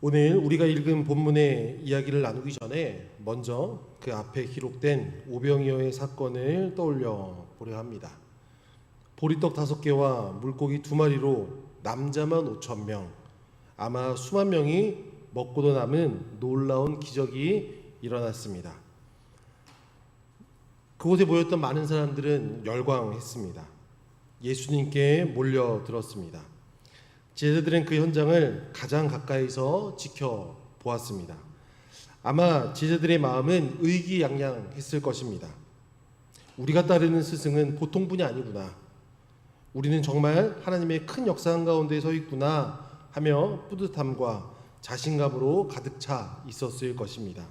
오늘 우리가 읽은 본문의 이야기를 나누기 전에 먼저 그 앞에 기록된 오병이어의 사건을 떠올려 보려 합니다. 보리떡 5개와 물고기 2마리로 남자만 5,000명, 아마 수만 명이 먹고도 남은 놀라운 기적이 일어났습니다. 그곳에 모였던 많은 사람들은 열광했습니다. 예수님께 몰려들었습니다. 제자들은 그 현장을 가장 가까이서 지켜보았습니다. 아마 제자들의 마음은 의기양양했을 것입니다. 우리가 따르는 스승은 보통 분이 아니구나. 우리는 정말 하나님의 큰 역사 한가운데 서 있구나 하며 뿌듯함과 자신감으로 가득 차 있었을 것입니다.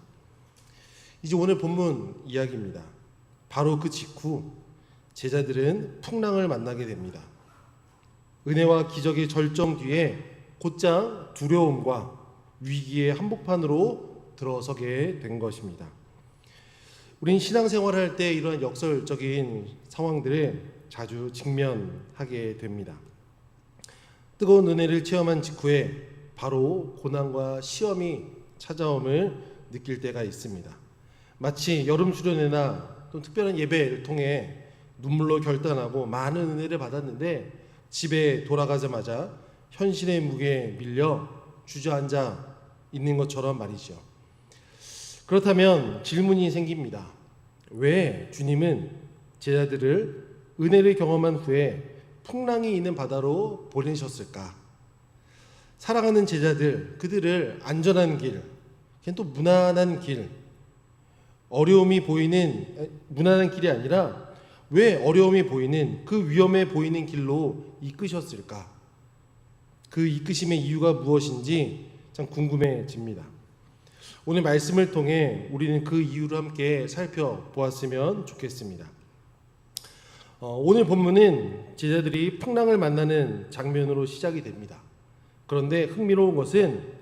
이제 오늘 본문 이야기입니다. 바로 그 직후 제자들은 풍랑을 만나게 됩니다. 은혜와 기적의 절정 뒤에 곧장 두려움과 위기의 한복판으로 들어서게 된 것입니다. 우린 신앙생활을 할 때 이러한 역설적인 상황들을 자주 직면하게 됩니다. 뜨거운 은혜를 체험한 직후에 바로 고난과 시험이 찾아옴을 느낄 때가 있습니다. 마치 여름 수련회나 또 특별한 예배를 통해 눈물로 결단하고 많은 은혜를 받았는데 집에 돌아가자마자 현실의 무게에 밀려 주저앉아 있는 것처럼 말이죠. 그렇다면 질문이 생깁니다. 왜 주님은 제자들을 은혜를 경험한 후에 풍랑이 있는 바다로 보내셨을까? 사랑하는 제자들, 그들을 안전한 길, 또 무난한 길, 어려움이 보이는 무난한 길이 아니라 왜 어려움이 보이는 그 위험해 보이는 길로 이끄셨을까? 그 이끄심의 이유가 무엇인지 참 궁금해집니다. 오늘 말씀을 통해 우리는 그 이유를 함께 살펴보았으면 좋겠습니다. 오늘 본문은 제자들이 풍랑을 만나는 장면으로 시작이 됩니다. 그런데 흥미로운 것은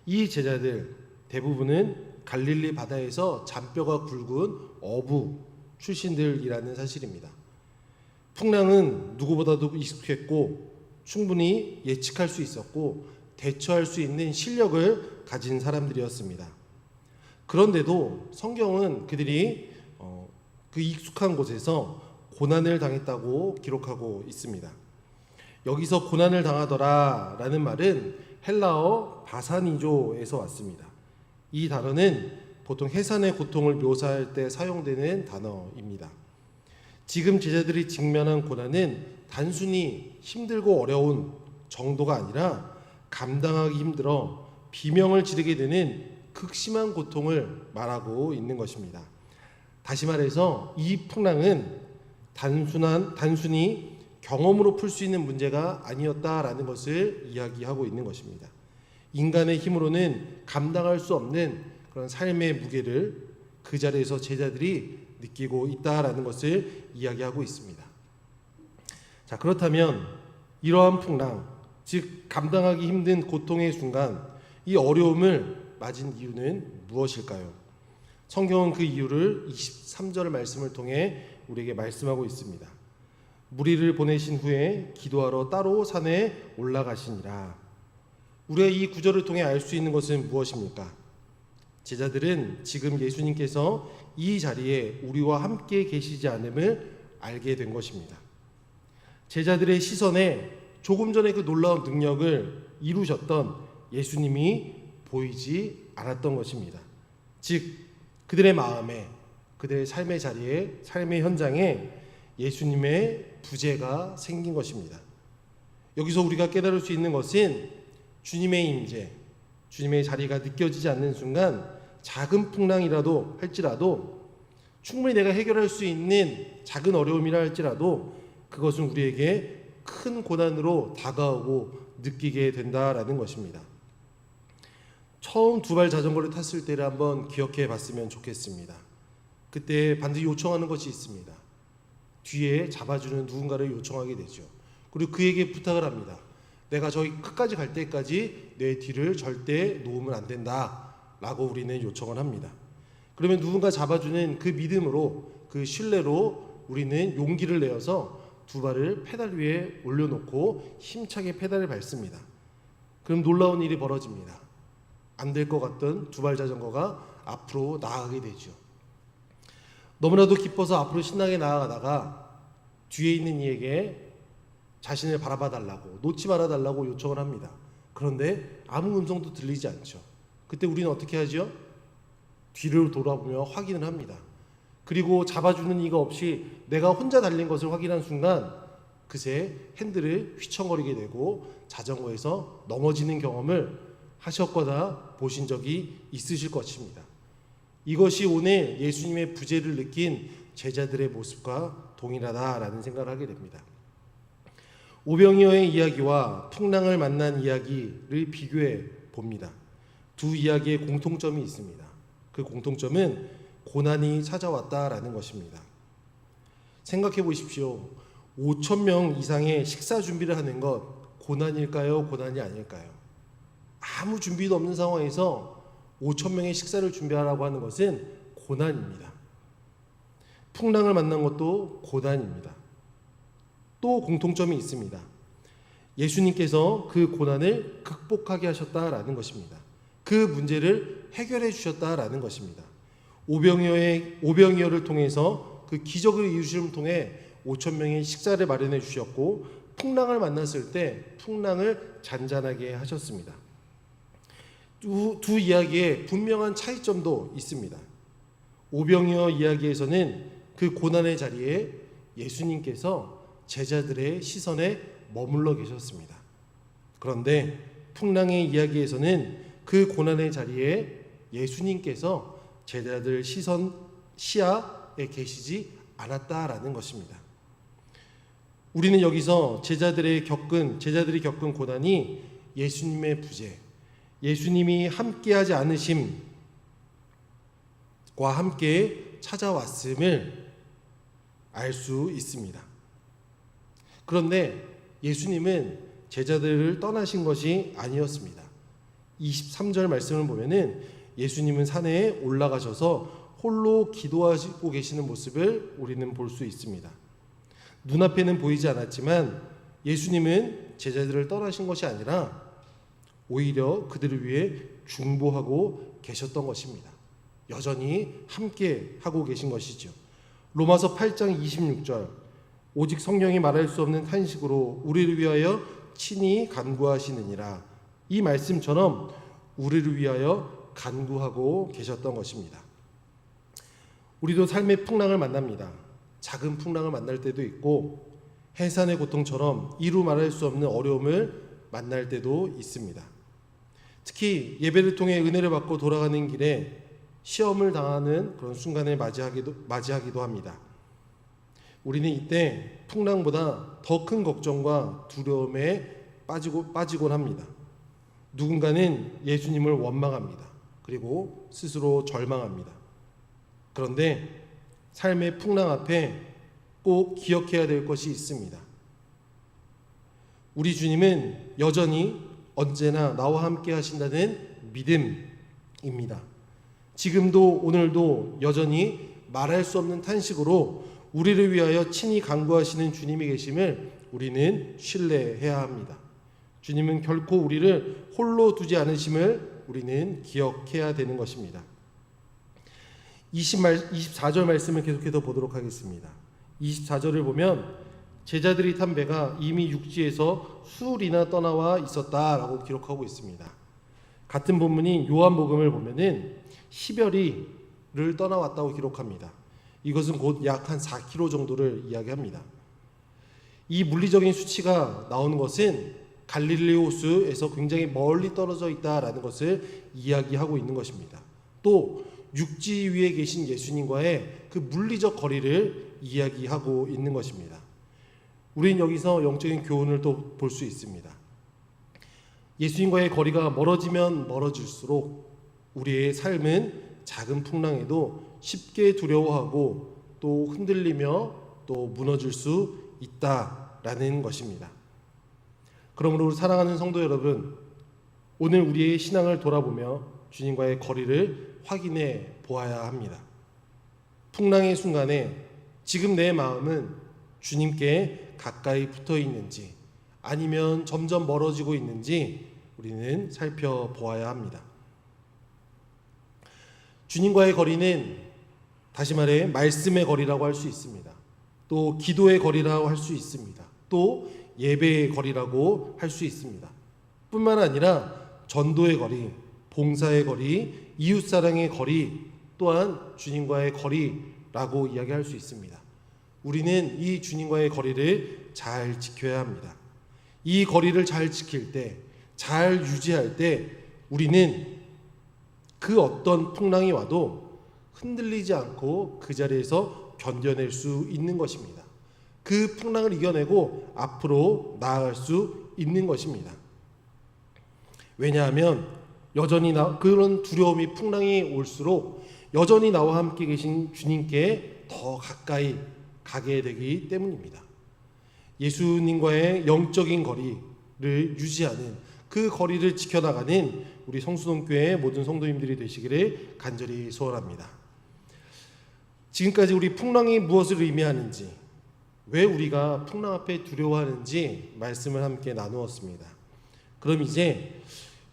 이 제자들 대부분은 갈릴리 바다에서 잔뼈가 굵은 어부 출신들이라는 사실입니다. 풍랑은 누구보다도 익숙했고 충분히 예측할 수 있었고 대처할 수 있는 실력을 가진 사람들이었습니다. 그런데도 성경은 그들이 그 익숙한 곳에서 고난을 당했다고 기록하고 있습니다. 여기서 고난을 당하더라 라는 말은 헬라어 바사니조에서 왔습니다. 이 단어는 보통 해산의 고통을 묘사할 때 사용되는 단어입니다. 지금 제자들이 직면한 고난은 단순히 힘들고 어려운 정도가 아니라 감당하기 힘들어 비명을 지르게 되는 극심한 고통을 말하고 있는 것입니다. 다시 말해서 이 풍랑은 단순히 경험으로 풀 수 있는 문제가 아니었다라는 것을 이야기하고 있는 것입니다. 인간의 힘으로는 감당할 수 없는 그런 삶의 무게를 그 자리에서 제자들이 느끼고 있다라는 것을 이야기하고 있습니다. 자, 그렇다면 이러한 풍랑, 즉 감당하기 힘든 고통의 순간 이 어려움을 맞은 이유는 무엇일까요? 성경은 그 이유를 23절 말씀을 통해 우리에게 말씀하고 있습니다. 무리를 보내신 후에 기도하러 따로 산에 올라가시니라. 우리가 이 구절을 통해 알 수 있는 것은 무엇입니까? 제자들은 지금 예수님께서 이 자리에 우리와 함께 계시지 않음을 알게 된 것입니다. 제자들의 시선에 조금 전에 그 놀라운 능력을 이루셨던 예수님이 보이지 않았던 것입니다. 즉 그들의 마음에, 그들의 삶의 자리에, 삶의 현장에 예수님의 부재가 생긴 것입니다. 여기서 우리가 깨달을 수 있는 것은 주님의 임재, 주님의 자리가 느껴지지 않는 순간 작은 풍랑이라도 할지라도 충분히 내가 해결할 수 있는 작은 어려움이라 할지라도 그것은 우리에게 큰 고난으로 다가오고 느끼게 된다라는 것입니다. 처음 두발 자전거를 탔을 때를 한번 기억해 봤으면 좋겠습니다. 그때 반드시 요청하는 것이 있습니다. 뒤에 잡아주는 누군가를 요청하게 되죠. 그리고 그에게 부탁을 합니다. 내가 저기 끝까지 갈 때까지 내 뒤를 절대 놓으면 안 된다 라고 우리는 요청을 합니다. 그러면 누군가 잡아주는 그 믿음으로, 그 신뢰로 우리는 용기를 내어서 두 발을 페달 위에 올려놓고 힘차게 페달을 밟습니다. 그럼 놀라운 일이 벌어집니다. 안 될 것 같던 두발 자전거가 앞으로 나아가게 되죠. 너무나도 기뻐서 앞으로 신나게 나아가다가 뒤에 있는 이에게 자신을 바라봐 달라고, 놓지 말아 달라고 요청을 합니다. 그런데 아무 음성도 들리지 않죠. 그때 우리는 어떻게 하죠? 뒤를 돌아보며 확인을 합니다. 그리고 잡아주는 이가 없이 내가 혼자 달린 것을 확인한 순간 그새 핸들을 휘청거리게 되고 자전거에서 넘어지는 경험을 하셨거나 보신 적이 있으실 것입니다. 이것이 오늘 예수님의 부재를 느낀 제자들의 모습과 동일하다라는 생각을 하게 됩니다. 오병이어의 이야기와 풍랑을 만난 이야기를 비교해 봅니다. 두 이야기에 공통점이 있습니다. 그 공통점은 고난이 찾아왔다라는 것입니다. 생각해 보십시오. 5,000명 이상의 식사 준비를 하는 것 고난일까요? 고난이 아닐까요? 아무 준비도 없는 상황에서 5,000명의 식사를 준비하라고 하는 것은 고난입니다. 풍랑을 만난 것도 고난입니다. 또 공통점이 있습니다. 예수님께서 그 고난을 극복하게 하셨다라는 것입니다. 그 문제를 해결해 주셨다라는 것입니다. 오병이어를 통해서 그 기적을 이루심을 통해 5,000명의 식사를 마련해 주셨고 풍랑을 만났을 때 풍랑을 잔잔하게 하셨습니다. 두 이야기에 분명한 차이점도 있습니다. 오병이어 이야기에서는 그 고난의 자리에 예수님께서 제자들의 시선에 머물러 계셨습니다. 그런데 풍랑의 이야기에서는 그 고난의 자리에 예수님께서 제자들 시야에 계시지 않았다라는 것입니다. 우리는 여기서 제자들이 겪은 고난이 예수님의 부재, 예수님이 함께하지 않으심과 함께 찾아왔음을 알 수 있습니다. 그런데 예수님은 제자들을 떠나신 것이 아니었습니다. 23절 말씀을 보면은 예수님은 산에 올라가셔서 홀로 기도하시고 계시는 모습을 우리는 볼 수 있습니다. 눈앞에는 보이지 않았지만 예수님은 제자들을 떠나신 것이 아니라 오히려 그들을 위해 중보하고 계셨던 것입니다. 여전히 함께 하고 계신 것이죠. 로마서 8장 26절 오직 성령이 말할 수 없는 탄식으로 우리를 위하여 친히 간구하시느니라. 이 말씀처럼 우리를 위하여 간구하고 계셨던 것입니다. 우리도 삶의 풍랑을 만납니다. 작은 풍랑을 만날 때도 있고 해산의 고통처럼 이루 말할 수 없는 어려움을 만날 때도 있습니다. 특히 예배를 통해 은혜를 받고 돌아가는 길에 시험을 당하는 그런 순간을 맞이하기도 합니다. 우리는 이때 풍랑보다 더 큰 걱정과 두려움에 빠지곤 합니다. 누군가는 예수님을 원망합니다. 그리고 스스로 절망합니다. 그런데 삶의 풍랑 앞에 꼭 기억해야 될 것이 있습니다. 우리 주님은 여전히 언제나 나와 함께 하신다는 믿음입니다. 지금도 오늘도 여전히 말할 수 없는 탄식으로 우리를 위하여 친히 간구하시는 주님이 계심을 우리는 신뢰해야 합니다. 주님은 결코 우리를 홀로 두지 않으심을 우리는 기억해야 되는 것입니다. 24절 말씀을 계속해서 보도록 하겠습니다. 24절을 보면 제자들이 탄 배가 이미 육지에서 수흘이나 떠나와 있었다라고 기록하고 있습니다. 같은 본문인 요한복음을 보면은 시베리를 떠나왔다고 기록합니다. 이것은 곧 약 한 4km 정도를 이야기합니다. 이 물리적인 수치가 나오는 것은 갈릴리 호수에서 굉장히 멀리 떨어져 있다라는 것을 이야기하고 있는 것입니다. 또 육지 위에 계신 예수님과의 그 물리적 거리를 이야기하고 있는 것입니다. 우리는 여기서 영적인 교훈을 또 볼 수 있습니다. 예수님과의 거리가 멀어지면 멀어질수록 우리의 삶은 작은 풍랑에도 쉽게 두려워하고 또 흔들리며 또 무너질 수 있다라는 것입니다. 그러므로 사랑하는 성도 여러분, 오늘 우리의 신앙을 돌아보며 주님과의 거리를 확인해 보아야 합니다. 풍랑의 순간에 지금 내 마음은 주님께 가까이 붙어 있는지 아니면 점점 멀어지고 있는지 우리는 살펴보아야 합니다. 주님과의 거리는 다시 말해 말씀의 거리라고 할 수 있습니다. 또 기도의 거리라고 할 수 있습니다. 또 예배의 거리라고 할 수 있습니다. 뿐만 아니라 전도의 거리, 봉사의 거리, 이웃사랑의 거리 또한 주님과의 거리라고 이야기할 수 있습니다. 우리는 이 주님과의 거리를 잘 지켜야 합니다. 이 거리를 잘 지킬 때, 잘 유지할 때 우리는 그 어떤 풍랑이 와도 흔들리지 않고 그 자리에서 견뎌낼 수 있는 것입니다. 그 풍랑을 이겨내고 앞으로 나아갈 수 있는 것입니다. 왜냐하면 여전히 그런 두려움이 풍랑이 올수록 여전히 나와 함께 계신 주님께 더 가까이 가게 되기 때문입니다. 예수님과의 영적인 거리를 유지하는 그 거리를 지켜나가는 우리 성수동교회 모든 성도님들이 되시기를 간절히 소원합니다. 지금까지 우리 풍랑이 무엇을 의미하는지, 왜 우리가 풍랑 앞에 두려워하는지 말씀을 함께 나누었습니다. 그럼 이제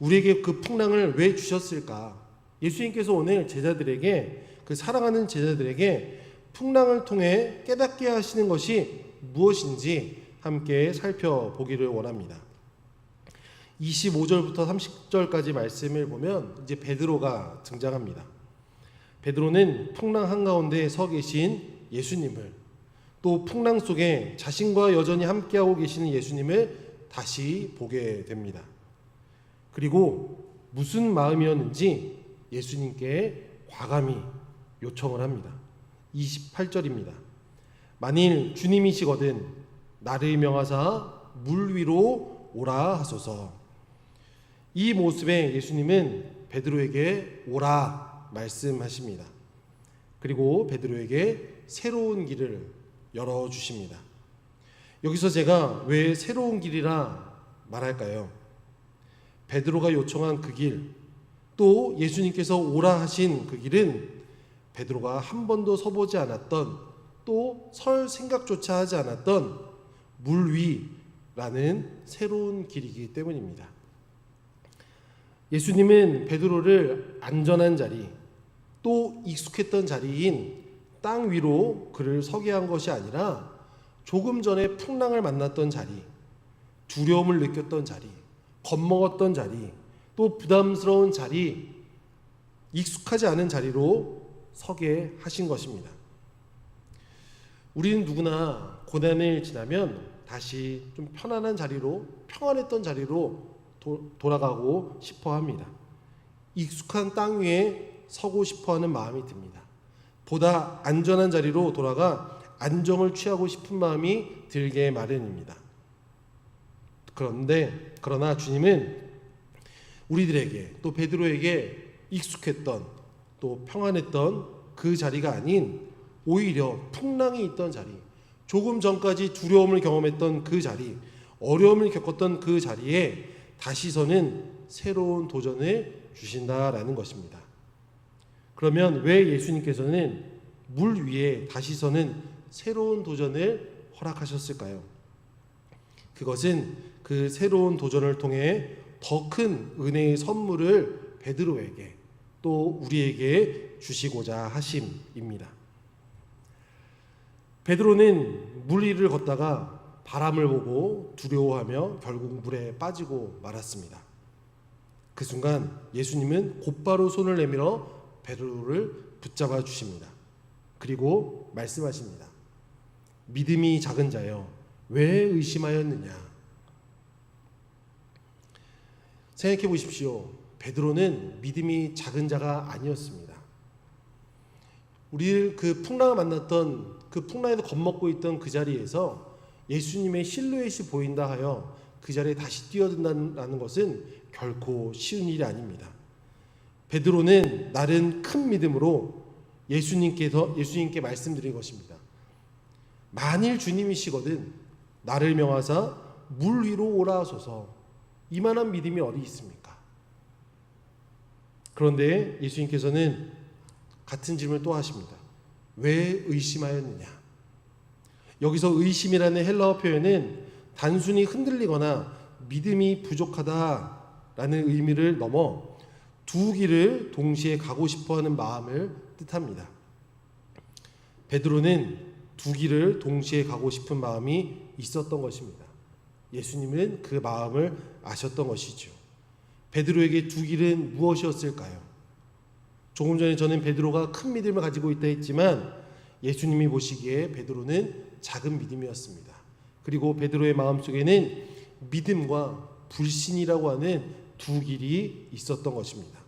우리에게 그 풍랑을 왜 주셨을까? 예수님께서 오늘 제자들에게, 그 사랑하는 제자들에게 풍랑을 통해 깨닫게 하시는 것이 무엇인지 함께 살펴보기를 원합니다. 25절부터 30절까지 말씀을 보면 이제 베드로가 등장합니다. 베드로는 풍랑 한가운데 서 계신 예수님을, 또 풍랑 속에 자신과 여전히 함께하고 계시는 예수님을 다시 보게 됩니다. 그리고 무슨 마음이었는지 예수님께 과감히 요청을 합니다. 28절입니다. 만일 주님이시거든 나를 명하사 물 위로 오라 하소서. 이 모습에 예수님은 베드로에게 오라 말씀하십니다. 그리고 베드로에게 새로운 길을 열어주십니다. 여기서 제가 왜 새로운 길이라 말할까요? 베드로가 요청한 그 길, 또 예수님께서 오라 하신 그 길은 베드로가 한 번도 서보지 않았던, 또 설 생각조차 하지 않았던 물 위라는 새로운 길이기 때문입니다. 예수님은 베드로를 안전한 자리, 또 익숙했던 자리인 땅 위로 그를 서게 한 것이 아니라 조금 전에 풍랑을 만났던 자리, 두려움을 느꼈던 자리, 겁먹었던 자리, 또 부담스러운 자리, 익숙하지 않은 자리로 서게 하신 것입니다. 우리는 누구나 고난을 지나면 다시 좀 편안한 자리로, 평안했던 자리로 돌아가고 싶어 합니다. 익숙한 땅 위에 서고 싶어 하는 마음이 듭니다. 보다 안전한 자리로 돌아가 안정을 취하고 싶은 마음이 들게 마련입니다. 그러나 주님은 우리들에게, 또 베드로에게 익숙했던, 또 평안했던 그 자리가 아닌 오히려 풍랑이 있던 자리, 조금 전까지 두려움을 경험했던 그 자리, 어려움을 겪었던 그 자리에 다시 서는 새로운 도전을 주신다라는 것입니다. 그러면 왜 예수님께서는 물 위에 다시 서는 새로운 도전을 허락하셨을까요? 그것은 그 새로운 도전을 통해 더 큰 은혜의 선물을 베드로에게, 또 우리에게 주시고자 하심입니다. 베드로는 물 위를 걷다가 바람을 보고 두려워하며 결국 물에 빠지고 말았습니다. 그 순간 예수님은 곧바로 손을 내밀어 베드로를 붙잡아 주십니다. 그리고 말씀하십니다. 믿음이 작은 자여, 왜 의심하였느냐? 생각해 보십시오. 베드로는 믿음이 작은 자가 아니었습니다. 우리를 그 풍랑을 만났던, 그 풍랑에서 겁먹고 있던 그 자리에서 예수님의 실루엣이 보인다 하여 그 자리에 다시 뛰어든다는 것은 결코 쉬운 일이 아닙니다. 베드로는 나른 큰 믿음으로 예수님께 말씀드린 것입니다. 만일 주님이시거든 나를 명하사 물 위로 오라 하소서. 이만한 믿음이 어디 있습니까? 그런데 예수님께서는 같은 질문을 또 하십니다. 왜 의심하였느냐? 여기서 의심이라는 헬라어 표현은 단순히 흔들리거나 믿음이 부족하다라는 의미를 넘어 두 길을 동시에 가고 싶어하는 마음을 뜻합니다. 베드로는 두 길을 동시에 가고 싶은 마음이 있었던 것입니다. 예수님은 그 마음을 아셨던 것이죠. 베드로에게 두 길은 무엇이었을까요? 조금 전에 저는 베드로가 큰 믿음을 가지고 있다 했지만 예수님이 보시기에 베드로는 작은 믿음이었습니다. 그리고 베드로의 마음속에는 믿음과 불신이라고 하는 두 길이 있었던 것입니다.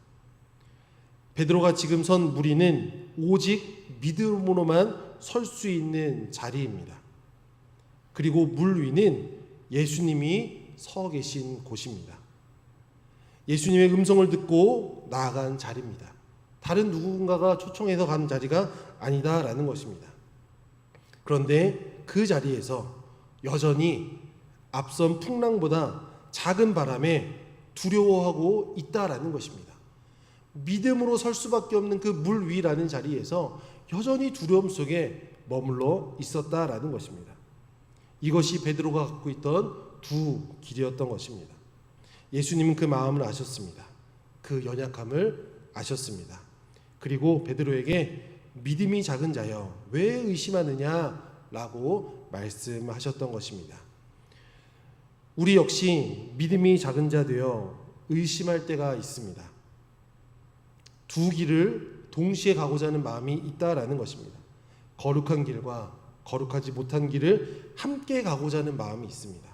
베드로가 지금 선 무리는 오직 믿음으로만 설 수 있는 자리입니다. 그리고 물 위는 예수님이 서 계신 곳입니다. 예수님의 음성을 듣고 나아간 자리입니다. 다른 누군가가 초청해서 간 자리가 아니다라는 것입니다. 그런데 그 자리에서 여전히 앞선 풍랑보다 작은 바람에 두려워하고 있다라는 것입니다. 믿음으로 설 수밖에 없는 그 물 위라는 자리에서 여전히 두려움 속에 머물러 있었다라는 것입니다. 이것이 베드로가 갖고 있던 두 길이었던 것입니다. 예수님은 그 마음을 아셨습니다. 그 연약함을 아셨습니다. 그리고 베드로에게 믿음이 작은 자여 왜 의심하느냐라고 말씀하셨던 것입니다. 우리 역시 믿음이 작은 자 되어 의심할 때가 있습니다. 두 길을 동시에 가고자 하는 마음이 있다라는 것입니다. 거룩한 길과 거룩하지 못한 길을 함께 가고자 하는 마음이 있습니다.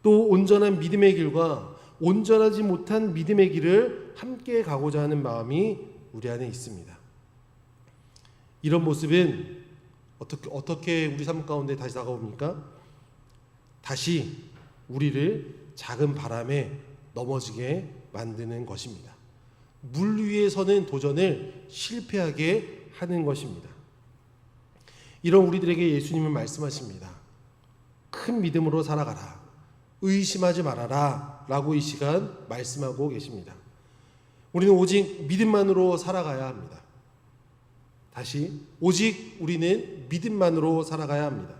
또 온전한 믿음의 길과 온전하지 못한 믿음의 길을 함께 가고자 하는 마음이 우리 안에 있습니다. 이런 모습은 어떻게 우리 삶 가운데 다시 다가옵니까? 다시 우리를 작은 바람에 넘어지게 만드는 것입니다. 물 위에 서는 도전을 실패하게 하는 것입니다. 이런 우리들에게 예수님은 말씀하십니다. 큰 믿음으로 살아가라. 의심하지 말아라. 라고 이 시간 말씀하고 계십니다. 우리는 오직 믿음만으로 살아가야 합니다. 다시 오직 우리는 믿음만으로 살아가야 합니다.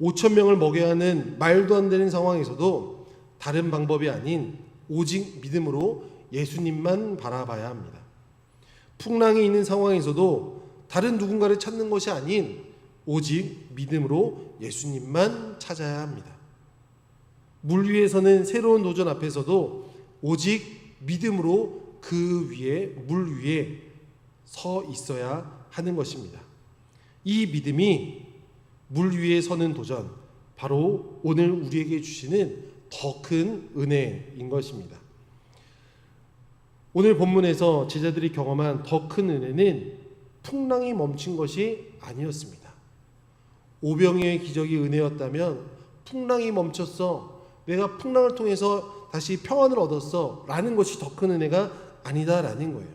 5천 명을 먹여야 하는 말도 안 되는 상황에서도 다른 방법이 아닌 오직 믿음으로 예수님만 바라봐야 합니다. 풍랑이 있는 상황에서도 다른 누군가를 찾는 것이 아닌 오직 믿음으로 예수님만 찾아야 합니다. 물 위에서는 새로운 도전 앞에서도 오직 믿음으로 그 위에 물 위에 서 있어야 하는 것입니다. 이 믿음이 물 위에 서는 도전, 바로 오늘 우리에게 주시는 더 큰 은혜인 것입니다. 오늘 본문에서 제자들이 경험한 더 큰 은혜는 풍랑이 멈춘 것이 아니었습니다. 오병이어의 기적이 은혜였다면 풍랑이 멈췄어, 내가 풍랑을 통해서 다시 평안을 얻었어 라는 것이 더 큰 은혜가 아니다라는 거예요.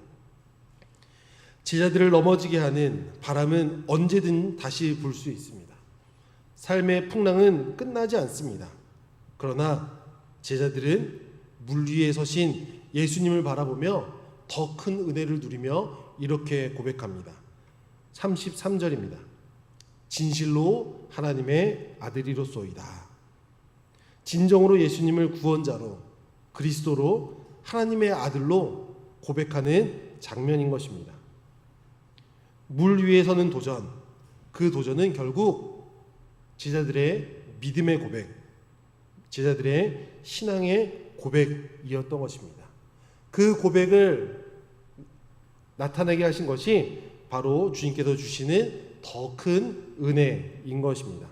제자들을 넘어지게 하는 바람은 언제든 다시 불 수 있습니다. 삶의 풍랑은 끝나지 않습니다. 그러나 제자들은 물 위에 서신 예수님을 바라보며 더 큰 은혜를 누리며 이렇게 고백합니다. 33절입니다. 진실로 하나님의 아들이로소이다. 진정으로 예수님을 구원자로, 그리스도로, 하나님의 아들로 고백하는 장면인 것입니다. 물 위에 서는 도전, 그 도전은 결국 제자들의 믿음의 고백, 제자들의 신앙의 고백이었던 것입니다. 그 고백을 나타나게 하신 것이 바로 주님께서 주시는 더 큰 은혜인 것입니다.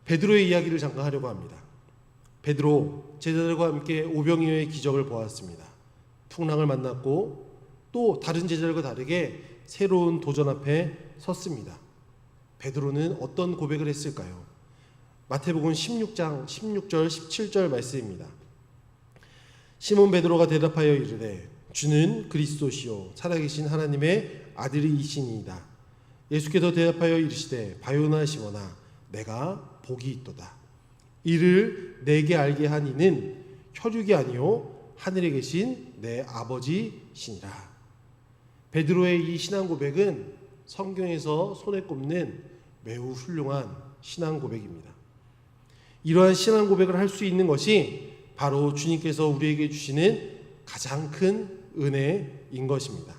베드로의 이야기를 잠깐 하려고 합니다. 베드로 제자들과 함께 오병이어의 기적을 보았습니다. 풍랑을 만났고 또 다른 제자들과 다르게 새로운 도전 앞에 섰습니다. 베드로는 어떤 고백을 했을까요? 마태복음 16장 16절 17절 말씀입니다. 시몬 베드로가 대답하여 이르되 주는 그리스도시요 살아계신 하나님의 아들이시니이다. 예수께서 대답하여 이르시되 바요나 시몬아 내가 복이 있도다. 이를 내게 알게 한 이는 혈육이 아니요 하늘에 계신 내 아버지시니라. 베드로의 이 신앙 고백은 성경에서 손에 꼽는 매우 훌륭한 신앙 고백입니다. 이러한 신앙 고백을 할 수 있는 것이 바로 주님께서 우리에게 주시는 가장 큰 은혜인 것입니다.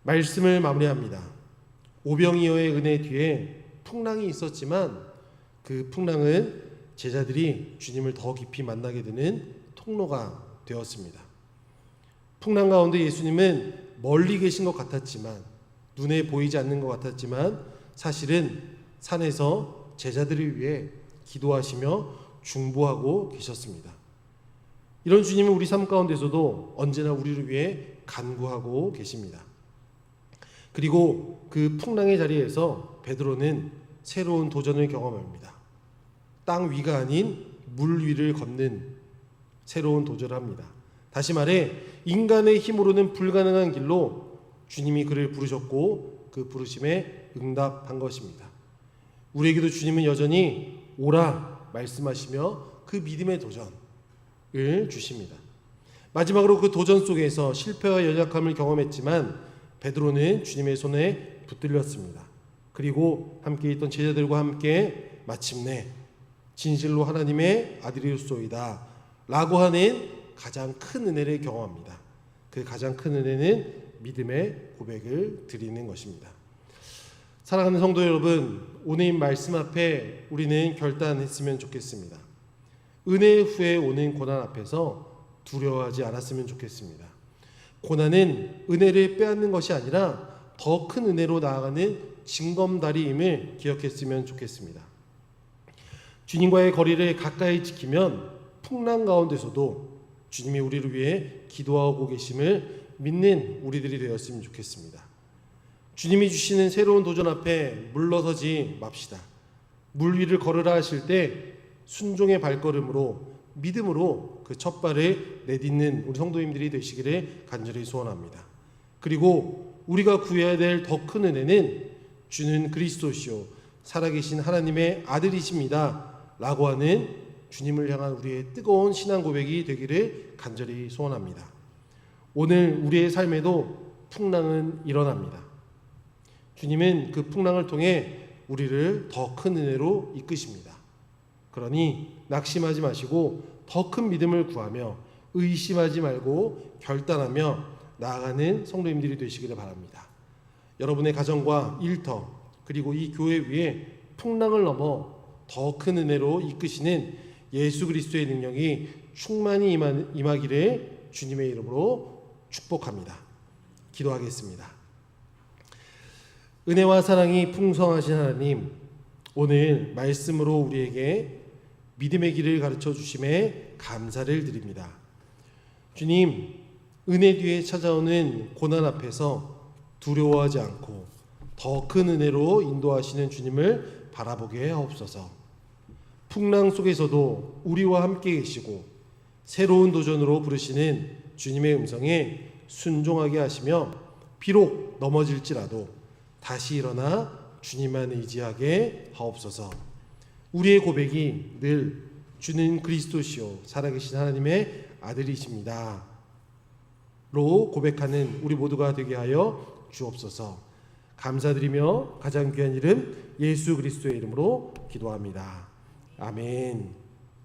말씀을 마무리합니다. 오병이어의 은혜 뒤에 풍랑이 있었지만 그 풍랑은 제자들이 주님을 더 깊이 만나게 되는 통로가 되었습니다. 풍랑 가운데 예수님은 멀리 계신 것 같았지만, 눈에 보이지 않는 것 같았지만 사실은 산에서 제자들을 위해 기도하시며 중보하고 계셨습니다. 이런 주님은 우리 삶 가운데서도 언제나 우리를 위해 간구하고 계십니다. 그리고 그 풍랑의 자리에서 베드로는 새로운 도전을 경험합니다. 땅 위가 아닌 물 위를 걷는 새로운 도전을 합니다. 다시 말해 인간의 힘으로는 불가능한 길로 주님이 그를 부르셨고 그 부르심에 응답한 것입니다. 우리에게도 주님은 여전히 오라 말씀하시며 그 믿음의 도전을 주십니다. 마지막으로 그 도전 속에서 실패와 연약함을 경험했지만 베드로는 주님의 손에 붙들렸습니다. 그리고 함께 있던 제자들과 함께 마침내 진실로 하나님의 아들이었소이다 라고 하는 가장 큰 은혜를 경험합니다. 그 가장 큰 은혜는 믿음의 고백을 드리는 것입니다. 사랑하는 성도 여러분, 오늘 말씀 앞에 우리는 결단했으면 좋겠습니다. 은혜 후에 오는 고난 앞에서 두려워하지 않았으면 좋겠습니다. 고난은 은혜를 빼앗는 것이 아니라 더 큰 은혜로 나아가는 징검다리임을 기억했으면 좋겠습니다. 주님과의 거리를 가까이 지키면 풍랑 가운데서도 주님이 우리를 위해 기도하고 계심을 믿는 우리들이 되었으면 좋겠습니다. 주님이 주시는 새로운 도전 앞에 물러서지 맙시다. 물 위를 걸으라 하실 때 순종의 발걸음으로 믿음으로 그 첫 발을 내딛는 우리 성도님들이 되시기를 간절히 소원합니다. 그리고 우리가 구해야 될 더 큰 은혜는 주는 그리스도시요 살아계신 하나님의 아들이십니다 라고 하는 주님을 향한 우리의 뜨거운 신앙 고백이 되기를 간절히 소원합니다. 오늘 우리의 삶에도 풍랑은 일어납니다. 주님은 그 풍랑을 통해 우리를 더 큰 은혜로 이끄십니다. 그러니 낙심하지 마시고 더 큰 믿음을 구하며 의심하지 말고 결단하며 나아가는 성도님들이 되시기를 바랍니다. 여러분의 가정과 일터 그리고 이 교회 위에 풍랑을 넘어 더 큰 은혜로 이끄시는 예수 그리스도의 능력이 충만히 임하기를 주님의 이름으로 축복합니다. 기도하겠습니다. 은혜와 사랑이 풍성하신 하나님, 오늘 말씀으로 우리에게 믿음의 길을 가르쳐 주심에 감사를 드립니다. 주님, 은혜 뒤에 찾아오는 고난 앞에서 두려워하지 않고 더 큰 은혜로 인도하시는 주님을 바라보게 하옵소서. 풍랑 속에서도 우리와 함께 계시고 새로운 도전으로 부르시는 주님의 음성에 순종하게 하시며 비록 넘어질지라도 다시 일어나 주님만 의지하게 하옵소서. 우리의 고백이 늘 주는 그리스도시요 살아계신 하나님의 아들이십니다 로 고백하는 우리 모두가 되게 하여 주옵소서. 감사드리며 가장 귀한 이름 예수 그리스도의 이름으로 기도합니다. 아멘.